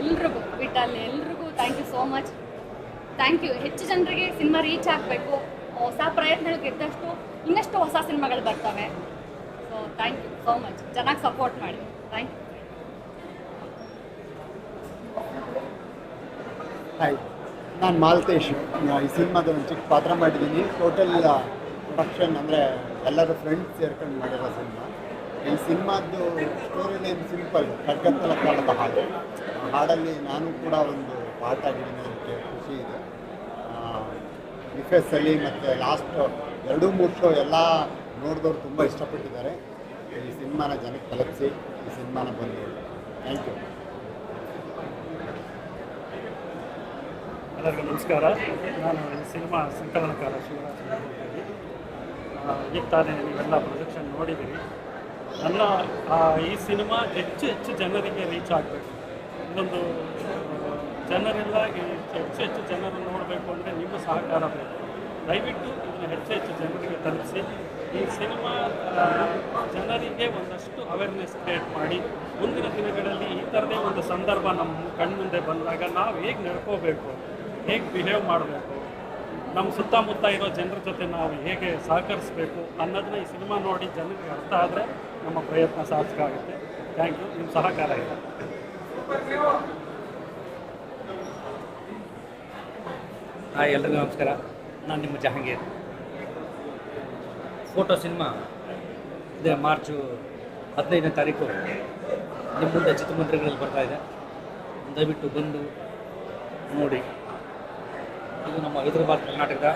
ಎಲ್ರಿಗೂ, ವಿಠಲ್, ಎಲ್ರಿಗೂ thank you so much. Thank you. ಹೆಚ್ಚು ಜನರಿಗೆ ಸಿನಿಮಾ ರೀಚ್ ಆಗಬೇಕು. ಹೊಸ ಪ್ರಯತ್ನಗಳು ಗೆದ್ದಷ್ಟು ಇನ್ನಷ್ಟು ಹೊಸ ಸಿನಿಮಾಗಳು ಬರ್ತವೆ. So thank you so much. ಚೆನ್ನಾಗಿ ಸಪೋರ್ಟ್ ಮಾಡಿ. Thank you. ಹಾಯ್, ನಾನು ಮಾಲ್ತೇಶ್. ಈ ಸಿನಿಮಾದ ಒಂದು ಚಿಕ್ಕ ಪಾತ್ರ ಮಾಡಿದ್ದೀನಿ. ಟೋಟಲ್ ಪ್ರೊಡಕ್ಷನ್ ಅಂದರೆ ಎಲ್ಲರೂ ಫ್ರೆಂಡ್ಸ್ ಸೇರ್ಕೊಂಡು ಮಾಡಿರೋ ಸಿನಿಮಾ. ಈ ಸಿನಿಮಾದ್ದು ಸ್ಟೋರಿ ಲೈನ್ ಸಿಂಪಲ್, ಖಡ್ಗತ್ತಲ ಕಾಲದ ಹಾಡು. ಹಾಡಲ್ಲಿ ನಾನು ಕೂಡ ಒಂದು ಪಾರ್ಟ್ ಆಗಿದ್ದೀನಿ, ಅದಕ್ಕೆ ಖುಷಿ ಇದೆ. ಡಿಫೆನ್ಸಲ್ಲಿ ಮತ್ತು ಲಾಸ್ಟ್ 2-3 ಶೋ ಎಲ್ಲ ನೋಡಿದವ್ರು ತುಂಬ ಇಷ್ಟಪಟ್ಟಿದ್ದಾರೆ. ಈ ಸಿನಿಮಾನ ಜನಕ್ಕೆ ತಲುಪಿಸಿ ಈ ಸಿನಿಮಾನ ಬಂದು. Thank you. ಎಲ್ಲರಿಗೂ ನಮಸ್ಕಾರ. ನಾನು ಈ ಸಿನಿಮಾ ಸಂಕಲನಕಾರ ಶಿವರಾಜ್ ಮಾತಾಡ್ತೀನಿ. ಈಗ ತಾನೇ ನೀವೆಲ್ಲ ಪ್ರೊಜೆಕ್ಷನ್ ನೋಡಿದ್ದೀರಿ. ನನ್ನ ಈ ಸಿನಿಮಾ ಹೆಚ್ಚು ಜನರಿಗೆ ರೀಚ್ ಆಗಬೇಕು. ಇನ್ನೊಂದು ಜನರೆಲ್ಲ ಹೆಚ್ಚು ಜನರನ್ನು ನೋಡಬೇಕು ಅಂದರೆ ನಿಮ್ಮ ಸಹಕಾರ ಬೇಕು. ದಯವಿಟ್ಟು ಇದನ್ನು ಹೆಚ್ಚು ಜನರಿಗೆ ತಲುಪಿಸಿ. ಈ ಸಿನಿಮಾ ಜನರಿಗೆ ಒಂದಷ್ಟು ಅವೇರ್ನೆಸ್ ಕ್ರಿಯೇಟ್ ಮಾಡಿ, ಮುಂದಿನ ದಿನಗಳಲ್ಲಿ ಈ ಥರದೇ ಒಂದು ಸಂದರ್ಭ ನಮ್ಮ ಕಣ್ಮುಂದೆ ಬಂದಾಗ ನಾವು ಹೇಗೆ ನಡ್ಕೋಬೇಕು, ಹೇಗೆ ಬಿಹೇವ್ ಮಾಡಬೇಕು, ನಮ್ಮ ಸುತ್ತಮುತ್ತ ಇರೋ ಜನರ ಜೊತೆ ನಾವು ಹೇಗೆ ಸಹಕರಿಸಬೇಕು ಅನ್ನೋದನ್ನ ಈ ಸಿನಿಮಾ ನೋಡಿ ಜನರಿಗೆ ಅರ್ಥ ಆದರೆ ನಮ್ಮ ಪ್ರಯತ್ನ ಸಾರ್ಥಕ ಆಗುತ್ತೆ. Thank you. ನಿಮ್ಮ ಸಹಕಾರ ಇದೆ. ಹಾಯ್, ಎಲ್ರಿಗೂ ನಮಸ್ಕಾರ. ನಾನು ನಿಮ್ಮ ಜಹಾಂಗೀರ್. ಫೋಟೋ ಸಿನಿಮಾ ಇದೇ ಮಾರ್ಚು 15ನೇ ತಾರೀಕು ನಿಮ್ಮ ಮುಂದೆ ಚಿತ್ರಮಂದಿರಗಳಲ್ಲಿ ಬರ್ತಾಯಿದೆ. ದಯವಿಟ್ಟು ಬಂದು ನೋಡಿ. ಇದು ನಮ್ಮ ಹೈದರಾಬಾದ್ ಕರ್ನಾಟಕದ,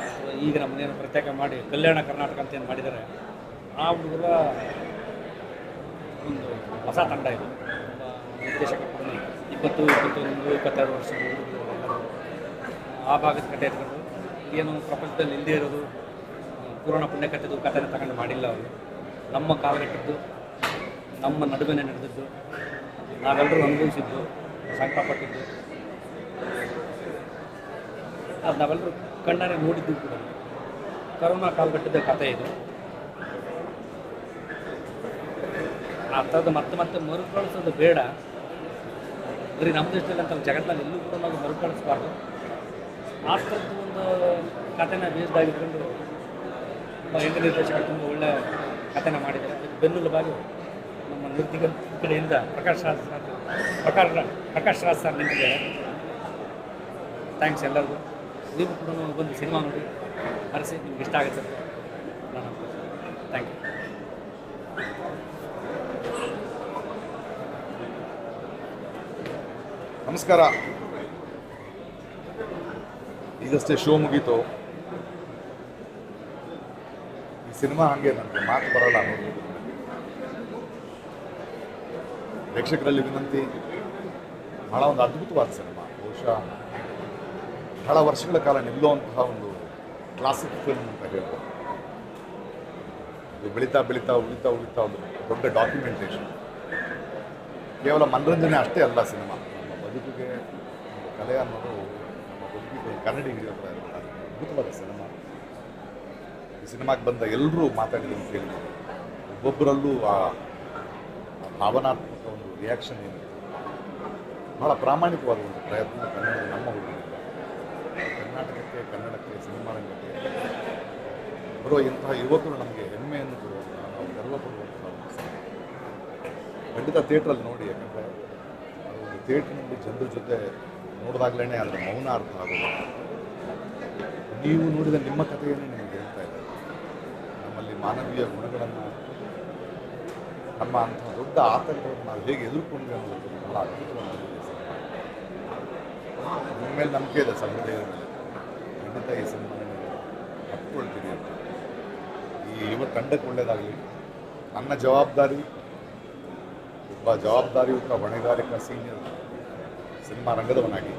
ಈಗ ನಮ್ಮನ್ನೇನು ಪ್ರತ್ಯೇಕ ಮಾಡಿ ಕಲ್ಯಾಣ ಕರ್ನಾಟಕ ಅಂತ ಏನು ಮಾಡಿದ್ದಾರೆ, ಆ ಹುಡುಗರ ಒಂದು ಹೊಸ ತಂಡ ಇದು. ನಿರ್ದೇಶಕ ಕೂಡ 20, 21, 22 ವರ್ಷದ ಹುಡುಗರು ಎಲ್ಲರೂ ಆ ಭಾಗದ ಕತೆ ಇಟ್ಕೊಂಡು ಏನು ಪ್ರಪಂಚದಲ್ಲಿ ಇಲ್ಲದೇ ಇರೋದು ಪುರಾಣ ಪುಣ್ಯಕಥೆದು ಕಥೆನ ತಗೊಂಡು ಮಾಡಿಲ್ಲ ಅವರು. ನಮ್ಮ ಕಾಲಘಟ್ಟದ್ದು, ನಮ್ಮ ನಡುವೆ ನಡೆದದ್ದು, ನಾವೆಲ್ಲರೂ ಅನುಭವಿಸಿದ್ದು, ಸಂಕಟಪಟ್ಟಿದ್ದು, ಅದು ನಾವೆಲ್ಲರೂ ಕಣ್ಣಾರೆ ನೋಡಿದ್ದು ಕೂಡ. ಕರೋನಾ ಕಾಲಘಟ್ಟದ ಕಥೆ ಇದು. ಆ ಥರದ್ದು ಮತ್ತೆ ಮರುಕಳಿಸೋದು ಬೇಡ. ಬರೀ ನಮ್ಮ ದೇಶದಲ್ಲಿ ಅಂತ ಜಗತ್ತಿನಲ್ಲಿ ಎಲ್ಲೂ ಕೂಡ ನಾವು ಮರುಕಳಿಸಬಾರ್ದು. ಆ ಥರದ್ದು ಒಂದು ಕಥೆನ ಬೇಸ್ಡ್ ಆಗಿಟ್ಕೊಂಡು ಹೆಂಗ ನಿರ್ದೇಶಕರು ತುಂಬ ಒಳ್ಳೆ ಕಥೆನ ಮಾಡಿದ್ದಾರೆ. ಅದಕ್ಕೆ ಬೆನ್ನೆಲುಬಾಗಿ ನಮ್ಮ ನಿರ್ದಿಗ ಕಡೆಯಿಂದ ಪ್ರಕಾಶ್ ರಾಜ್ ಸರ್ ನಿಂತಿದ್ದಾರೆ. ಥ್ಯಾಂಕ್ಸ್ ಎಲ್ಲರಿಗೂ. ನೀವು ಕೂಡ ಬಂದು ಸಿನಿಮಾ ನೋಡಿ ಹರಿಸಿ, ನಿಮ್ಗೆ ಇಷ್ಟ ಆಗುತ್ತೆ ನಾನು. Thank you. ನಮಸ್ಕಾರ. ಈಗಷ್ಟೇ ಶೋ ಮುಗೀತು. ಈ ಸಿನಿಮಾ ಹಾಗೆ ನನಗೆ ಮಾತು ಬರಲ್ಲ ನೋಡಿ. ಪ್ರೇಕ್ಷಕರಲ್ಲಿ ವಿನಂತಿ, ಬಹಳ ಒಂದು ಅದ್ಭುತವಾದ ಸಿನಿಮಾ. ಬಹುಶಃ ಬಹಳ ವರ್ಷಗಳ ಕಾಲ ನಿಲ್ಲುವಂತಹ ಒಂದು ಕ್ಲಾಸಿಕ್ ಫಿಲ್ಮ್ ಅಂತ ಹೇಳ್ಬೋದು. ಇದು ಬೆಳೀತಾ ಉಳಿತಾ ಒಂದು ದೊಡ್ಡ ಡಾಕ್ಯುಮೆಂಟೇಷನ್. ಕೇವಲ ಮನರಂಜನೆ ಅಷ್ಟೇ ಅಲ್ಲ ಸಿನಿಮಾ. ನಮ್ಮ ಬದುಕಿಗೆ ಒಂದು ಕಲೆ ಅನ್ನೋದು ನಮ್ಮ ಬದುಕಿಗೆ ಕನ್ನಡಿ ಹಿಡಿಯೋದ್ರ ಅದ್ಭುತವಾದ ಸಿನಿಮಾ. ಈ ಸಿನಿಮಾಗೆ ಬಂದ ಎಲ್ಲರೂ ಮಾತಾಡಿದ್ದನ್ನು ಕೇಳಿದ್ದಾರೆ. ಒಬ್ಬೊಬ್ಬರಲ್ಲೂ ಆ ಭಾವನಾತ್ಮಕ ಒಂದು ರಿಯಾಕ್ಷನ್ ಏನಿದೆ, ಬಹಳ ಪ್ರಾಮಾಣಿಕವಾದ ಒಂದು ಪ್ರಯತ್ನ ಕನ್ನಡದ ನಮ್ಮ ಹುಡುಗರಿಗೆ, ಕರ್ನಾಟಕಕ್ಕೆ, ಕನ್ನಡಕ್ಕೆ, ಸಿನಿಮಾ ರಂಗಕ್ಕೆ ಬರುವ ಇಂತಹ ಯುವಕರು ನಮಗೆ ಹೆಮ್ಮೆಯನ್ನು ಕೊಡುವಂಥ, ನಾವು ಗರ್ವ ಪಡುವಂತಹ ಒಂದು ಸಿನಿಮಾ. ಖಂಡಿತ ಥಿಯೇಟ್ರಲ್ಲಿ ನೋಡಿ. ಯಾಕಂದರೆ ಅದು ಒಂದು ಥಿಯೇಟ್ರಿನಲ್ಲಿ ಜನರ ಜೊತೆ ನೋಡಿದಾಗಲೇ ಅದರ ಮೌನ ಅರ್ಥ ಆಗೋದು. ನೀವು ನೋಡಿದ ನಿಮ್ಮ ಕಥೆಯನ್ನೇ ನಿಮಗೆ ಹೇಳ್ತಾ ಇದೆ. ನಮ್ಮಲ್ಲಿ ಮಾನವೀಯ ಗುಣಗಳನ್ನು, ನಮ್ಮ ಅಂತಹ ದೊಡ್ಡ ಆತಂಕವನ್ನು ನಾವು ಹೇಗೆ ಎದುರ್ಕೊಂಡ್ವಿ ಅನ್ನೋದು ಬಹಳ ಅದ್ಭುತವಾಗಿದೆ ಸಿನಿಮಾ. ನಿಮ್ಮ ಮೇಲೆ ನಂಬಿಕೆ ಇದೆ ಸಹೃದಯರ ಮೇಲೆ. ಖಂಡಿತ ಈ ಸಿನಿಮಾ ಹತ್ಕೊಳ್ತೀರಿ ಅಂತ. ಈ ಯುವ ತಂಡಕ್ಕೆ ಒಳ್ಳೆಯದಾಗಲಿ. ನನ್ನ ಜವಾಬ್ದಾರಿ, ಒಬ್ಬ ಜವಾಬ್ದಾರಿಯುತ ಹೊಣೆಗಾರಿಕಾ ಸೀನಿಯರ್ ಸಿನಿಮಾ ರಂಗದವನಾಗಿ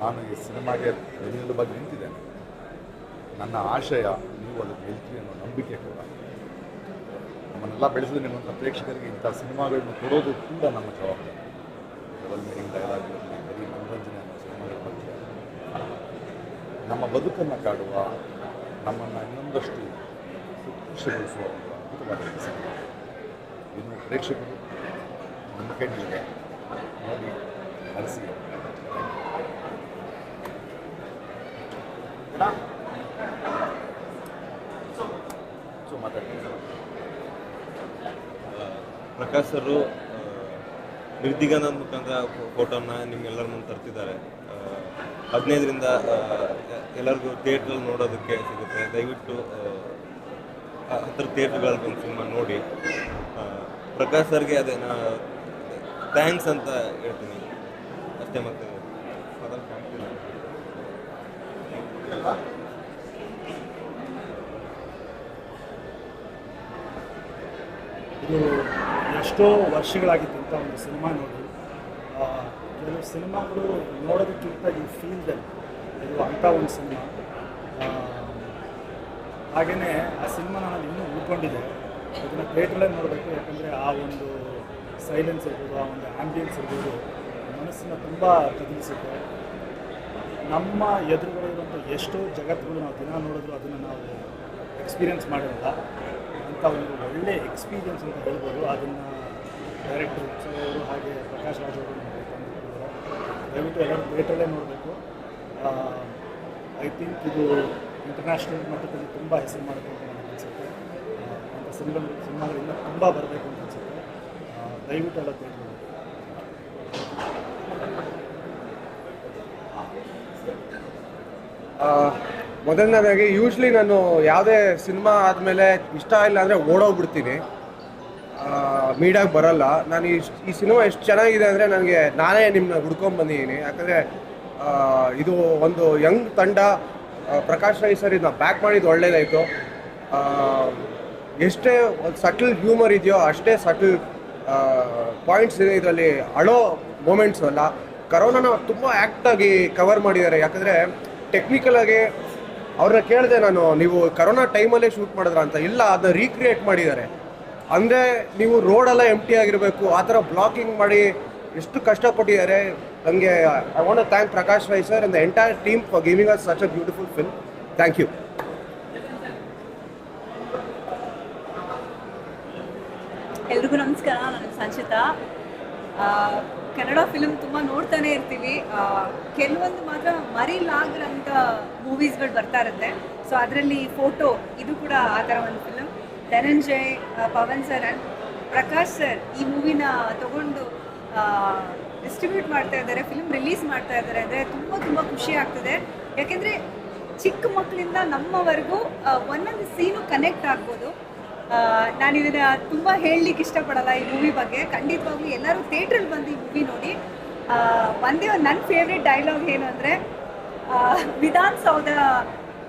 ನಾನು ಈ ಸಿನಿಮಾಗೆ ಬೆನ್ನೆಲುಬಾಗಿ ನಿಂತಿದ್ದೇನೆ. ನನ್ನ ಆಶಯ ನೀವು ಅದಕ್ಕೆ ಗೆಲ್ತೀರಿ ಅನ್ನೋ ನಂಬಿಕೆ ಕೂಡ. ನಮ್ಮನ್ನೆಲ್ಲ ಬೆಳೆಸಿದ ನಿಮ್ಮಂಥ ಪ್ರೇಕ್ಷಕರಿಗೆ ಇಂಥ ಸಿನಿಮಾಗಳನ್ನು ಕೊಡೋದು ಕೂಡ ನಮ್ಮ ಜವಾಬ್ದಾರಿ. ಡಬಲ್ ಮೀನಿಂಗ್ ಡೈಲಾಗ್ ಇರಲಿ, ಬರೀ ಮನೋರಂಜನೆ ಅನ್ನೋ ಸಿನಿಮಾಗಳ ಬಗ್ಗೆ ನಮ್ಮ ಬದುಕನ್ನು ಕಾಡುವ, ನಮ್ಮನ್ನು ಇನ್ನೊಂದಷ್ಟು ಉತ್ಕೃಷ್ಟಗೊಳಿಸುವ ಒಂದು ಅದ್ಭುತವಾದ ಸಿನಿಮಾ. ಇನ್ನು ಪ್ರೇಕ್ಷಕರು ನಿಮ್ಮ ಕೈಲಿದೆ, ನೋಡಿ ಹರಿಸಿ. ಸೊ ಮಾತಾಡ್ತೀನಿ. ಪ್ರಕಾಶ್ ಸರು ನಿರ್ದಿಗನದ ಮುಖಾಂತರ ಫೋಟೋನ ನಿಮ್ಗೆಲ್ಲರ ಮುಂದೆ ತರ್ತಿದ್ದಾರೆ. 15ರಿಂದ ಎಲ್ಲರಿಗೂ ಥಿಯೇಟ್ರಲ್ಲಿ ನೋಡೋದಕ್ಕೆ ಸಿಗುತ್ತೆ. ದಯವಿಟ್ಟು 10 ಥಿಯೇಟ್ರ್ಗಳಲ್ಲಿ ಒಂದು ಸಿನಿಮಾ ನೋಡಿ. ಪ್ರಕಾಶ್ ಸರ್ಗೆ ಅದೇ ಥ್ಯಾಂಕ್ಸ್ ಅಂತ ಹೇಳ್ತೀನಿ ಅಷ್ಟೇ. ಮತ್ತೆ ಇದು ಎಷ್ಟೋ ವರ್ಷಗಳಾಗಿತ್ತು ಅಂತ ಒಂದು ಸಿನಿಮಾ ನೋಡಿ. ಕೆಲವು ಸಿನಿಮಾಗಳು ನೋಡೋದಕ್ಕಿಂತ ಈ ಫೀಲ್ದಲ್ಲಿ ಇದು ಅಂಥ ಒಂದು ಸಿನಿಮಾ. ಹಾಗೆಯೇ ಆ ಸಿನಿಮಾ ನನ್ನಲ್ಲಿ ಇನ್ನೂ ಉಳ್ಕೊಂಡಿದೆ. ಅದನ್ನು ಥಿಯೇಟ್ರಲ್ಲೇ ನೋಡಬೇಕು. ಯಾಕಂದರೆ ಆ ಒಂದು ಸೈಲೆನ್ಸ್ ಇರ್ಬೋದು, ಆ ಒಂದು ಆ್ಯಂಬಿಯನ್ಸ್ ಇರ್ಬೋದು, ಮನಸ್ಸನ್ನು ತುಂಬ ಕದಲಿಸುತ್ತೆ. ನಮ್ಮ ಎದುರುಗಡೆ ಇರುವಂಥ ಎಷ್ಟೋ ಜಗತ್ತುಗಳು ನಾವು ದಿನ ನೋಡಿದ್ರು ಅದನ್ನು ನಾವು ಎಕ್ಸ್ಪೀರಿಯೆನ್ಸ್ ಮಾಡಿರಲ್ಲ. ಅಂಥ ಒಂದು ಒಳ್ಳೆ ಎಕ್ಸ್ಪೀರಿಯೆನ್ಸ್ ಅಂತ ಹೇಳ್ಬೋದು. ಅದನ್ನು ಡೈರೆಕ್ಟರ್ ಉತ್ಸವ ಅವರು ಹಾಗೆ ಪ್ರಕಾಶ್ ರಾಜ್ ಅವರು ದಯವಿಟ್ಟು ಎಲ್ಲರೂ ಥಿಯೇಟ್ರಲ್ಲೇ ನೋಡಬೇಕು. ಐ ಥಿಂಕ್ ಇದು ಇಂಟರ್ನ್ಯಾಷನಲ್ ಮಟ್ಟದಲ್ಲಿ ತುಂಬ ಹೆಸರು ಮಾಡುತ್ತೆ ಅಂತ ನನಗೆ ಅನಿಸುತ್ತೆ. ಅಂಥ ಸಿನಿಮಾಗಳಿಂದ ತುಂಬ ಬರಬೇಕು ಅಂತ ಅನಿಸುತ್ತೆ. ದಯವಿಟ್ಟು ಎಲ್ಲ ಥಿಯೇಟ್ರ್ ಮೊದಲನೇದಾಗಿ ಯೂಶ್ವಲಿ ನಾನು ಯಾವುದೇ ಸಿನಿಮಾ ಆದಮೇಲೆ ಇಷ್ಟ ಇಲ್ಲ ಅಂದರೆ ಓಡೋಗ್ಬಿಡ್ತೀನಿ, ಮೀಡಿಯಾಗೆ ಬರಲ್ಲ. ನಾನು ಈ ಸಿನಿಮಾ ಎಷ್ಟು ಚೆನ್ನಾಗಿದೆ ಅಂದರೆ ನಾನೇ ನಿಮ್ಮನ್ನ ಹುಡ್ಕೊಂಡ್ಬಂದಿದ್ದೀನಿ. ಯಾಕಂದರೆ ಇದು ಒಂದು ಯಂಗ್ ತಂಡ. ಪ್ರಕಾಶ್ ರೈ ಸರ್ ಇದನ್ನ ಬ್ಯಾಕ್ ಮಾಡಿದ್ದು ಒಳ್ಳೇದಾಯಿತು. ಎಷ್ಟೇ ಒಂದು ಸಟಲ್ ಹ್ಯೂಮರ್ ಇದೆಯೋ ಅಷ್ಟೇ ಸಟಲ್ ಪಾಯಿಂಟ್ಸ್ ಇದೆ ಇದರಲ್ಲಿ. ಅಳೋ ಮೂಮೆಂಟ್ಸು ಅಲ್ಲ. ಕರೋನಾನ ತುಂಬ ಆ್ಯಕ್ಟಾಗಿ ಕವರ್ ಮಾಡಿದ್ದಾರೆ. ಯಾಕಂದರೆ ಟೆಕ್ನಿಕಲಾಗಿ ಅವ್ರನ್ನ ಕೇಳಿದೆ ನಾನು, ನೀವು ಕರೋನಾ ಟೈಮಲ್ಲೇ ಶೂಟ್ ಮಾಡಿದ್ರ ಅಂತ. ಇಲ್ಲ, ಅದನ್ನ ರೀಕ್ರಿಯೇಟ್ ಮಾಡಿದ್ದಾರೆ. ಅಂದರೆ ನೀವು ರೋಡೆಲ್ಲ ಎಂಟಿ ಆಗಿರಬೇಕು, ಆ ಥರ ಬ್ಲಾಕಿಂಗ್ ಮಾಡಿ ಎಷ್ಟು ಕಷ್ಟಪಟ್ಟಿದ್ದಾರೆ. ನನಗೆ I want to thank Prakash Rai sir and the entire team for giving us such a beautiful film. Thank you. Vanchita. Kannada film ತುಂಬ ನೋಡ್ತಾನೆ ಇರ್ತೀವಿ. ಕೆಲವೊಂದು ಮಾತ್ರ ಮರಿಲಾಗರಂಥ ಮೂವೀಸ್ಗಳು ಬರ್ತಾ ಇರುತ್ತೆ. ಸೊ ಅದರಲ್ಲಿ ಫೋಟೋ ಇದು ಕೂಡ ಆ ಥರ ಒಂದು film. Dhananjay, Pavan sir and Prakash sir ಈ ಮೂವಿನ ತಗೊಂಡು ಡಿಸ್ಟ್ರಿಬ್ಯೂಟ್ ಮಾಡ್ತಾ ಇದ್ದಾರೆ, ಫಿಲ್ಮ್ ರಿಲೀಸ್ ಮಾಡ್ತಾ ಇದ್ದಾರೆ ಅಂದರೆ ತುಂಬ ತುಂಬ ಖುಷಿ ಆಗ್ತದೆ. ಯಾಕೆಂದರೆ ಚಿಕ್ಕ ಮಕ್ಕಳಿಂದ ನಮ್ಮವರೆಗೂ ಒಂದೊಂದು ಸೀನು ಕನೆಕ್ಟ್ ಆಗ್ಬೋದು. ನಾನು ಇದನ್ನು ತುಂಬ ಹೇಳಲಿಕ್ಕೆ ಇಷ್ಟಪಡಲ್ಲ ಈ ಮೂವಿ ಬಗ್ಗೆ. ಖಂಡಿತವಾಗ್ಲೂ ಎಲ್ಲರೂ ಥಿಯೇಟ್ರಲ್ಲಿ ಬಂದು ಈ ಮೂವಿ ನೋಡಿ. ಒಂದೇ ಒಂದು ನನ್ನ ಫೇವ್ರೆಟ್ ಡೈಲಾಗ್ ಏನು ಅಂದರೆ,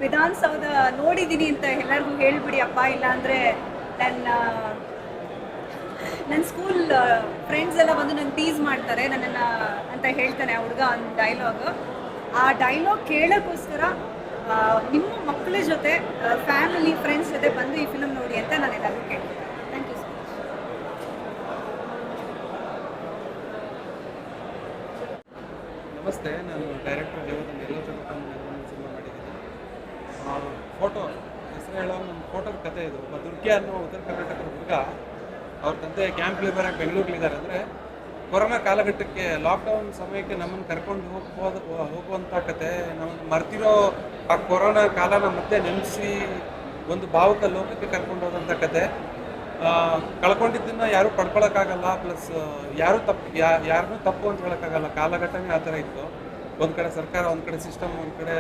ವಿಧಾನಸೌಧ ನೋಡಿದ್ದೀನಿ ಅಂತ ಎಲ್ಲರಿಗೂ ಹೇಳ್ಬಿಡಿ ಅಪ್ಪ, ಇಲ್ಲಾಂದರೆ ನನ್ನ ಸ್ಕೂಲ್ ಫ್ರೆಂಡ್ಸ್ ಎಲ್ಲ ಬಂದು ನನ್ನ ಟೀಸ್ ಮಾಡ್ತಾರೆ ನನ್ನನ್ನು ಅಂತ ಹೇಳ್ತಾನೆ ಆ ಹುಡುಗ ಒಂದು ಡೈಲಾಗ್. ಆ ಡೈಲಾಗ್ ಕೇಳೋಕ್ಕೋಸ್ಕರ ನಿಮ್ಮ ಮಕ್ಕಳ ಜೊತೆ ಫ್ಯಾಮಿಲಿ ಫ್ರೆಂಡ್ಸ್ ಜೊತೆ ಬಂದು ಈ ಫಿಲಮ್ ನೋಡಿ ಅಂತ ನಾನು ಎಲ್ಲರಿಗೂ ಕೇಳ್ತೀನಿ. Thank you so much. ನಮಸ್ತೆ, ನಾನು ಡೈರೆಕ್ಟರ್ ದೇವದನ್ ಎಲ್ಲೋ ಜಗತ್ತನ್ನು ಸಿನಿಮಾ ಮಾಡಿದ್ದೀನಿ. ಫೋಟೋ ಹೆಸರು ಹೇಳೋ ನಮ್ಮ ಫೋಟೋದ ಕತೆ ಇದು. ಒಬ್ಬ ದುರ್ಗಿ ಅನ್ನೋ ಉತ್ತರ ಕರ್ನಾಟಕದ ಹುಡುಗ, ಅವ್ರ ತಂದೆ ಕ್ಯಾಂಪ್ ಲೇಬರಾಗಿ ಬೆಂಗಳೂರಲ್ಲಿದ್ದಾರೆ. ಅಂದರೆ ಕೊರೋನಾ ಕಾಲಘಟ್ಟಕ್ಕೆ ಲಾಕ್ಡೌನ್ ಸಮಯಕ್ಕೆ ನಮ್ಮನ್ನು ಕರ್ಕೊಂಡು ಹೋಗುವಂಥ ಕತೆ, ನಮ್ಮನ್ನು ಮರ್ತಿರೋ ಆ ಕೊರೋನಾ ಕಾಲನ ಮತ್ತೆ ನೆನೆಸಿ ಒಂದು ಭಾವುಕ ಲೋಕಕ್ಕೆ ಕರ್ಕೊಂಡು ಹೋದಂಥ ಕತೆ. ಕಳ್ಕೊಂಡಿದ್ದನ್ನು ಯಾರೂ ಪಡ್ಕೊಳಕ್ಕಾಗಲ್ಲ, ಪ್ಲಸ್ ಯಾರನ್ನೂ ತಪ್ಪು ಅಂತ ಹೇಳೋಕ್ಕಾಗಲ್ಲ. ಕಾಲಘಟ್ಟನೇ ಆ ಥರ ಇತ್ತು. ಒಂದು ಕಡೆ ಸರ್ಕಾರ, ಒಂದು ಕಡೆ ಸಿಸ್ಟಮ್, ಒಂದು ಕಡೆ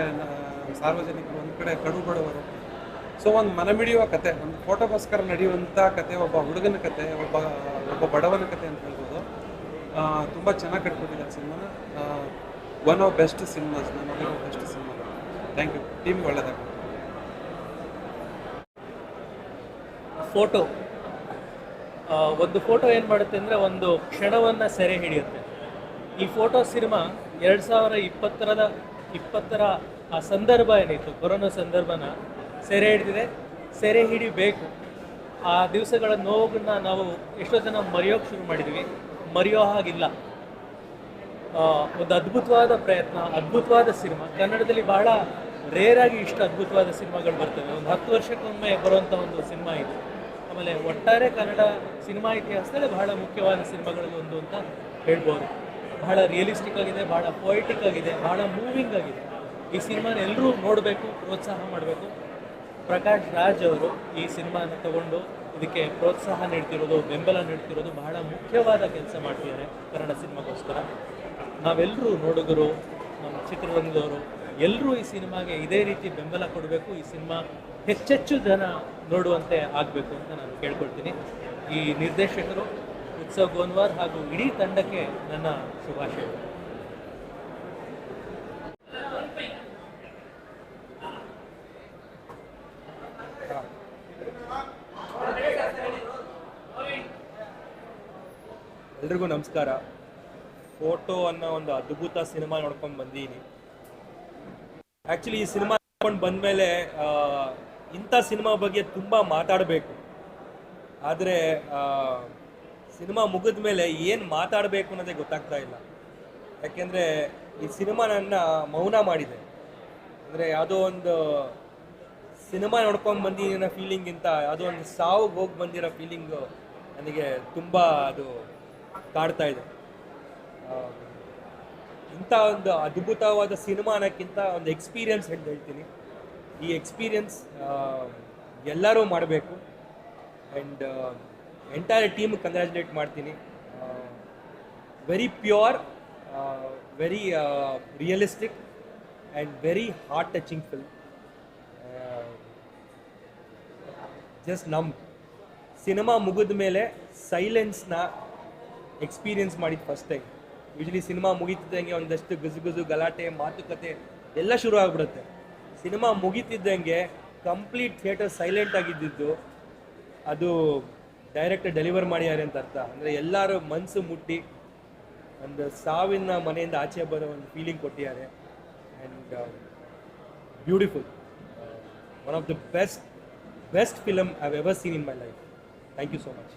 ಸಾರ್ವಜನಿಕರು, ಒಂದು ಕಡೆ ಕಡು ಬಡವರು. ಸೊ ಒಂದು ಮನಮಿಡಿಯುವ ಕತೆ, ಒಂದು ಫೋಟೋಗೋಸ್ಕರ ನಡೆಯುವಂಥ ಕತೆ, ಒಬ್ಬ ಹುಡುಗನ ಕತೆ, ಒಬ್ಬ ಬಡವನ ಕತೆ ಅಂತ ಹೇಳ್ಬೋದು. ತುಂಬ ಚೆನ್ನಾಗಿ ಕಟ್ಕೊಟ್ಟಿದ್ದಾರೆ ಸಿನಿಮಾನ. ಒನ್ ಆಫ್ ಬೆಸ್ಟ್ ಸಿನಿಮಾಸ್, ನನ್ನ ಬೆಸ್ಟ್ ಸಿನಿಮಾ. Thank you. ಟೀಮ್ಗೆ ಒಳ್ಳೆಯದಾಗಲಿ. ಫೋಟೋ ಒಂದು ಫೋಟೋ ಏನು ಮಾಡುತ್ತೆ ಅಂದರೆ ಒಂದು ಕ್ಷಣವನ್ನು ಸೆರೆ ಹಿಡಿಯುತ್ತೆ. ಈ ಫೋಟೋ ಸಿನಿಮಾ 2020ರ ಆ ಸಂದರ್ಭ ಏನಿತ್ತು, ಕೊರೋನಾ ಸಂದರ್ಭನ ಸೆರೆ ಹಿಡಿದಿದೆ, ಸೆರೆ ಹಿಡಿಬೇಕು. ಆ ದಿವಸಗಳ ನೋವನ್ನು ನಾವು ಎಷ್ಟೋ ಜನ ಮರೆಯೋಕ್ಕೆ ಶುರು ಮಾಡಿದ್ವಿ, ಮರೆಯೋ ಹಾಗಿಲ್ಲ. ಒಂದು ಅದ್ಭುತವಾದ ಪ್ರಯತ್ನ, ಅದ್ಭುತವಾದ ಸಿನಿಮಾ. ಕನ್ನಡದಲ್ಲಿ ಬಹಳ ರೇರಾಗಿ ಇಷ್ಟು ಅದ್ಭುತವಾದ ಸಿನಿಮಾಗಳು ಬರ್ತವೆ. ಒಂದು 10 ವರ್ಷಕ್ಕೊಮ್ಮೆ ಬರುವಂಥ ಒಂದು ಸಿನಿಮಾ ಇದು. ಆಮೇಲೆ ಒಟ್ಟಾರೆ ಕನ್ನಡ ಸಿನಿಮಾ ಇತಿಹಾಸದಲ್ಲಿ ಬಹಳ ಮುಖ್ಯವಾದ ಸಿನಿಮಾಗಳಲ್ಲಿ ಒಂದು ಅಂತ ಹೇಳ್ಬೋದು. ಬಹಳ ರಿಯಲಿಸ್ಟಿಕ್ ಆಗಿದೆ, ಬಹಳ ಪೊಯಿಟಿಕ್ ಆಗಿದೆ, ಬಹಳ ಮೂವಿಂಗ್ ಆಗಿದೆ. ಈ ಸಿನಿಮಾನ ಎಲ್ಲರೂ ನೋಡಬೇಕು, ಪ್ರೋತ್ಸಾಹ ಮಾಡಬೇಕು. ಪ್ರಕಾಶ್ ರಾಜ್ ಅವರು ಈ ಸಿನಿಮಾನ ತಗೊಂಡು ಇದಕ್ಕೆ ಪ್ರೋತ್ಸಾಹ ನೀಡ್ತಿರೋದು, ಬೆಂಬಲ ನೀಡ್ತಿರೋದು ಬಹಳ ಮುಖ್ಯವಾದ ಕೆಲಸ ಮಾಡ್ತಿದ್ದಾರೆ ಕನ್ನಡ ಸಿನಿಮಾಗೋಸ್ಕರ. ನಾವೆಲ್ಲರೂ ನೋಡುಗರು, ನಮ್ಮ ಚಿತ್ರರಂಗದವರು ಎಲ್ಲರೂ ಈ ಸಿನಿಮಾಗೆ ಇದೇ ರೀತಿ ಬೆಂಬಲ ಕೊಡಬೇಕು. ಈ ಸಿನಿಮಾ ಹೆಚ್ಚೆಚ್ಚು ಜನ ನೋಡುವಂತೆ ಆಗಬೇಕು ಅಂತ ನಾನು ಕೇಳ್ಕೊಳ್ತೀನಿ. ಈ ನಿರ್ದೇಶಕರು ಉತ್ಸವ್ ಗೋನ್ವಾರ್ ಹಾಗೂ ಇಡೀ ತಂಡಕ್ಕೆ ನನ್ನ ಶುಭಾಶಯಗಳು. ಎಲ್ರಿಗೂ ನಮಸ್ಕಾರ. ಫೋಟೋ ಅನ್ನೋ ಒಂದು ಅದ್ಭುತ ಸಿನಿಮಾ ನೋಡ್ಕೊಂಡು ಬಂದೀನಿ. ಆ್ಯಕ್ಚುಲಿ ಈ ಸಿನಿಮಾ ನೋಡ್ಕೊಂಡು ಬಂದಮೇಲೆ ಇಂಥ ಸಿನಿಮಾ ಬಗ್ಗೆ ತುಂಬ ಮಾತಾಡಬೇಕು, ಆದರೆ ಸಿನಿಮಾ ಮುಗಿದ ಮೇಲೆ ಏನು ಮಾತಾಡಬೇಕು ಅನ್ನೋದೇ ಗೊತ್ತಾಗ್ತಾ ಇಲ್ಲ. ಯಾಕೆಂದರೆ ಈ ಸಿನಿಮಾ ನನ್ನ ಮೌನ ಮಾಡಿದೆ. ಅಂದರೆ ಯಾವುದೋ ಒಂದು ಸಿನಿಮಾ ನೋಡ್ಕೊಂಡು ಬಂದಿರೋ ಫೀಲಿಂಗಿಂತ ಯಾವುದೋ ಒಂದು ಸಾವುಗೆ ಹೋಗಿ ಬಂದಿರೋ ಫೀಲಿಂಗು ನನಗೆ ತುಂಬ ಅದು ಕಾಡ್ತಾ ಇದೆ. ಇಂಥ ಒಂದು ಅದ್ಭುತವಾದ ಸಿನಿಮಾ ಅನ್ನೋಕ್ಕಿಂತ ಒಂದು ಎಕ್ಸ್ಪೀರಿಯನ್ಸ್ ಅಂತ ಹೇಳ್ತೀನಿ. ಈ ಎಕ್ಸ್ಪೀರಿಯನ್ಸ್ ಎಲ್ಲರೂ ಮಾಡಬೇಕು. ಆ್ಯಂಡ್ ಎಂಟೈರ್ ಟೀಮ್ ಕಂಗ್ರ್ಯಾಚುಲೇಟ್ ಮಾಡ್ತೀನಿ. Very pure, very realistic and very heart touching film. Just cinema ಮುಗಿದ ಮೇಲೆ ಸೈಲೆನ್ಸ್ನ ಎಕ್ಸ್ಪೀರಿಯನ್ಸ್ ಮಾಡಿದ್ದು ಫಸ್ಟ್ ಟೈಮ್. ಯೂಶ್ವಲಿ ಸಿನಿಮಾ ಮುಗಿತಿದ್ದಂಗೆ ಒಂದಷ್ಟು ಗುಜು ಗಲಾಟೆ, ಮಾತುಕತೆ ಎಲ್ಲ ಶುರು ಆಗಿಬಿಡುತ್ತೆ. ಸಿನಿಮಾ ಮುಗಿತಿದ್ದಂಗೆ ಕಂಪ್ಲೀಟ್ ಥಿಯೇಟರ್ ಸೈಲೆಂಟ್ ಆಗಿದ್ದಿದ್ದು ಅದು ಡೈರೆಕ್ಟರ್ ಡೆಲಿವರ್ ಮಾಡಿದ್ದಾರೆ ಅಂತ ಅರ್ಥ. ಅಂದರೆ ಎಲ್ಲರೂ ಮನಸ್ಸು ಮುಟ್ಟಿ ಒಂದು ಸಾವಿನ ಮನೆಯಿಂದ ಆಚೆ ಬರೋ ಒಂದು ಫೀಲಿಂಗ್ ಕೊಟ್ಟಿದ್ದಾರೆ. And beautiful, one of the best film I have ever seen in my life. Thank you so much.